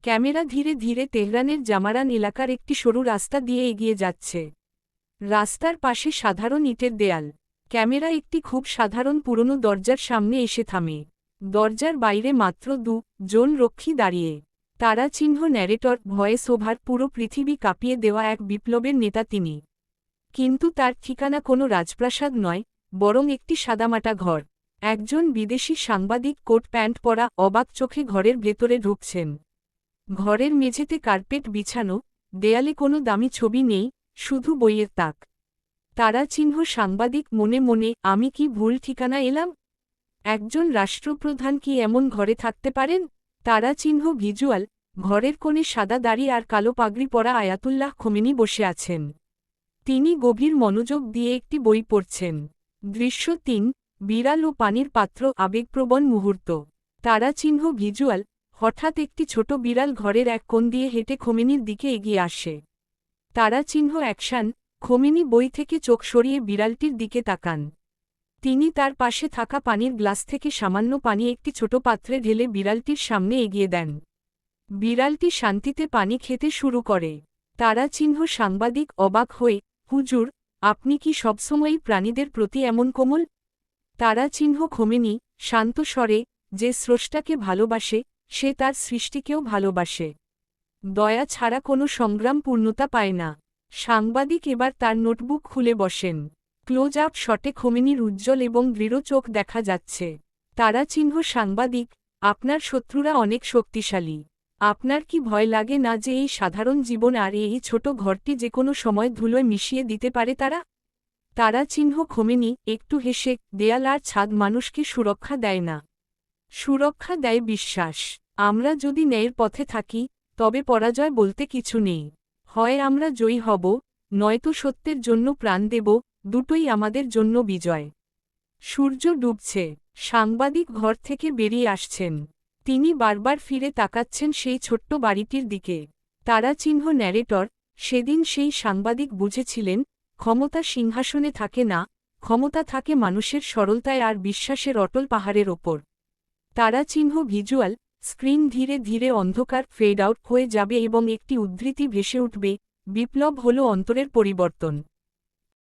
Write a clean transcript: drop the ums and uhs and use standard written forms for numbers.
Camera ধীরে ধীরে তেহরানের জামারান এলাকার একটি সরু রাস্তা দিয়ে এগিয়ে যাচ্ছে। রাস্তার পাশে সাধারণ ইটের দেয়াল। ক্যামেরা একটি খুব সাধারণ পুরনো দরজার সামনে এসে থামে। দরজার বাইরে মাত্র জন রক্ষী দাঁড়িয়ে। তারা চিহ্ন ন্যারেটর ভয়েস ওভার পুরো পৃথিবী কাঁপিয়ে দেওয়া এক বিপ্লবের নেতা তিনি। কিন্তু তার ঠিকানা কোনো রাজপ্রাসাদ নয়, বরং একটি সাদামাটা ঘর। একজন বিদেশি সাংবাদিক কোট প্যান্ট পরা অবাক চোখে ঘরের ভেতরে ঢুকছেন। ঘরের মেঝেতে কার্পেট বিছানো, দেয়ালে কোনো দামি ছবি নেই, শুধু বইয়ের তাক। তারা চিহ্ন সাংবাদিক মনে মনে, আমি কি ভুল ঠিকানা এলাম? একজন রাষ্ট্রপ্রধান কি এমন ঘরে থাকতে পারেন? তারা চিহ্ন ভিজুয়াল, ঘরের কোণে সাদা দাড়ি আর কালো পাগড়ি পরা আয়াতুল্লাহ খোমেনি বসে আছেন। তিনি গভীর মনোযোগ দিয়ে একটি বই পড়ছেন। দৃশ্য ৩, বিড়াল ও পানির পাত্র আবেগপ্রবণ মুহূর্ত। তারা চিহ্ন ভিজুয়াল, হঠাৎ একটি ছোট বিড়াল ঘরের এক কোণ দিয়ে হেঁটে খোমেনির দিকে এগিয়ে আসে। তারা চিহ্ন অ্যাকশন, খোমেনি বই থেকে চোখ সরিয়ে বিড়ালটির দিকে তাকান। তিনি তার পাশে থাকা পানির গ্লাস থেকে সামান্য পানি একটি ছোট পাত্রে ঢেলে বিড়ালটির সামনে এগিয়ে দেন। বিড়ালটি শান্তিতে পানি খেতে শুরু করে। তারা চিহ্ন সাংবাদিক অবাক হয়ে, হুজুর, আপনি কি সবসময়ই প্রাণীদের প্রতি এমন কোমল? তারা চিহ্ন খোমেনি, শান্ত স্বরে, যে স্রষ্টাকে ভালোবাসে, সে তার সৃষ্টিকেও ভালোবাসে। দয়া ছাড়া কোনো সংগ্রাম পূর্ণতা পায় না। সাংবাদিক এবার তার নোটবুক খুলে বসেন। ক্লোজ আপ শটে খোমেনির উজ্জ্বল এবং দৃঢ় চোখ দেখা যাচ্ছে। তারা চিহ্ন সাংবাদিক, আপনার শত্রুরা অনেক শক্তিশালী। আপনার কি ভয় লাগে না যে এই সাধারণ জীবন আর এই ছোট ঘরটি যে কোনো সময় ধুলোয় মিশিয়ে দিতে পারে তারা? তারা চিহ্ন খোমেনি একটু হেসে, দেয়াল আর ছাদ মানুষকে সুরক্ষা দেয় না। সুরক্ষা দেয় বিশ্বাস। আমরা যদি ন্যায়ের পথে থাকি, তবে পরাজয় বলতে কিছু নেই। হয় আমরা জয়ী হব, নয়তো সত্যের জন্য প্রাণ দেব, দুটোই আমাদের জন্য বিজয়। সূর্য ডুবছে। সাংবাদিক ঘর থেকে বেরিয়ে আসছেন। তিনি বারবার ফিরে তাকাচ্ছেন সেই ছোট্ট বাড়িটির দিকে। তারা চিহ্ন ন্যারেটর, সেদিন সেই সাংবাদিক বুঝেছিলেন, ক্ষমতা সিংহাসনে থাকে না, ক্ষমতা থাকে মানুষের সরলতায় আর বিশ্বাসের অটল পাহাড়ের ওপর। তারা চিহ্ন ভিজুয়াল, স্ক্রিন ধীরে ধীরে অন্ধকার ফেড আউট হয়ে যাবে এবং একটি উদ্ধৃতি ভেসে উঠবে, বিপ্লব হল অন্তরের পরিবর্তন।